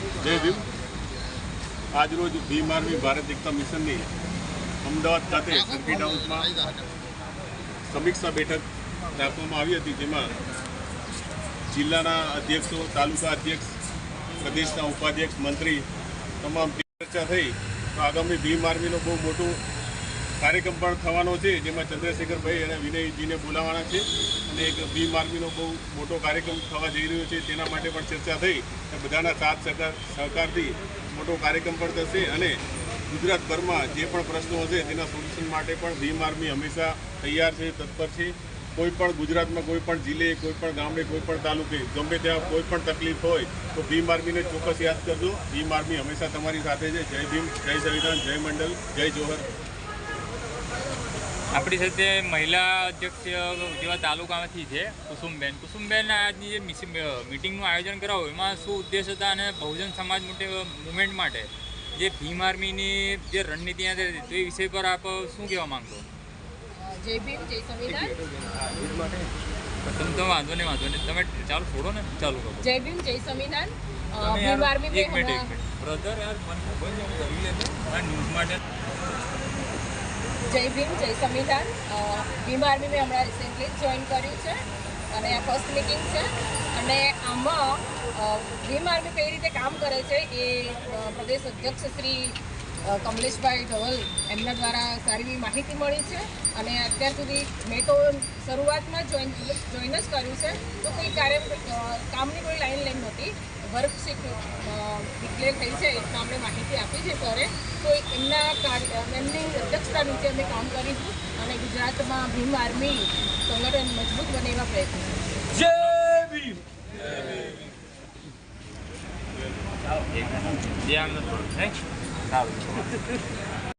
જય ભીમ। આજરોજ ભીમ આર્મી ભારત એકતા મિશનની અમદાવાદ ખાતે સર્કિટ હાઉસમાં સમીક્ષા બેઠક રાખવામાં આવી હતી, જેમાં જિલ્લાના અધ્યક્ષો, તાલુકા અધ્યક્ષ, પ્રદેશના ઉપાધ્યક્ષ, મંત્રી તમામ ચર્ચા થઈ। તો આગામી ભીમ આર્મીનો બહુ મોટો કાર્યક્રમ પણ થવાનો છે, જેમાં ચંદ્રશેખરભાઈ અને વિનયજીને બોલાવવાના છે અને એક ભીમ આર્મીનો બહુ મોટો કાર્યક્રમ થવા જઈ રહ્યો છે, તેના માટે પણ ચર્ચા થઈ। બધાના સાથ સહકારથી મોટો કાર્યક્રમ પણ થશે અને ગુજરાતભરમાં જે પણ પ્રશ્નો હશે તેના સોલ્યુશન માટે પણ ભીમ આર્મી હંમેશા તૈયાર છે, તત્પર છે। કોઈ પણ ગુજરાતમાં કોઈ પણ જિલ્લે, કોઈ પણ ગામડે, કોઈ પણ તાલુકે ગમે ત્યાં કોઈ પણ તકલીફ હોય તો ભીમ આર્મીને ચોક્કસ યાદ કરજો। ભીમ આર્મી હંમેશા તમારી સાથે છે। જય ભીમ, જય સંવિધાન, જય મંડળ, જય જોહર। આપણી સાથે મહિલા અધ્યક્ષ જેવા તાલુકામાંથી છે કુસુમબેન આજની જે મીટિંગનું આયોજન કરાવું એમાં શું ઉદ્દેશ હતા અને બહુજન સમાજ મુવમેન્ટ માટે જે ભીમ આર્મીની જે રણનીતિ છે તે વિષય પર આપ શું કહેવા માંગશો? જય ભીમ, જય સંવિધાન। તમે વાંધો નહીં તમે ચાલુ છોડો ને, ચાલુ કરો। જય ભીમ, જય સંવિધાન। ભીમ આર્મી એક મિનિટ બ્રધર યાર મને ખબર છે હું કરી લેતો આ ન્યૂઝ માટે। જય ભીમ, જય સંવિધાન। ભીમ આર્મી મેં હમણાં રિસેન્ટલી જોઈન કર્યું છે અને આ ફર્સ્ટ મીટિંગ છે અને આમાં ભીમ આર્મી કઈ રીતે કામ કરે છે એ પ્રદેશ અધ્યક્ષ શ્રી કમલેશભાઈ ધવલ એમના દ્વારા સારી એવી માહિતી મળી છે અને અત્યાર સુધી મેં તો શરૂઆતમાં જોઈન જ કર્યું છે, તો કોઈ કામની કોઈ લાઈન લઈને નહોતી, વર્કશીટ ડિક્લેર થઈ છે એટલે અમને માહિતી આપી છે સરે, તો એમની અધ્યક્ષતા નીચે અમે કામ કરીશું અને ગુજરાતમાં ભીમ આર્મી સંગઠન મજબૂત બને એવા પ્રયત્નો કરીશું। જય ભીમ, જય ભીમ।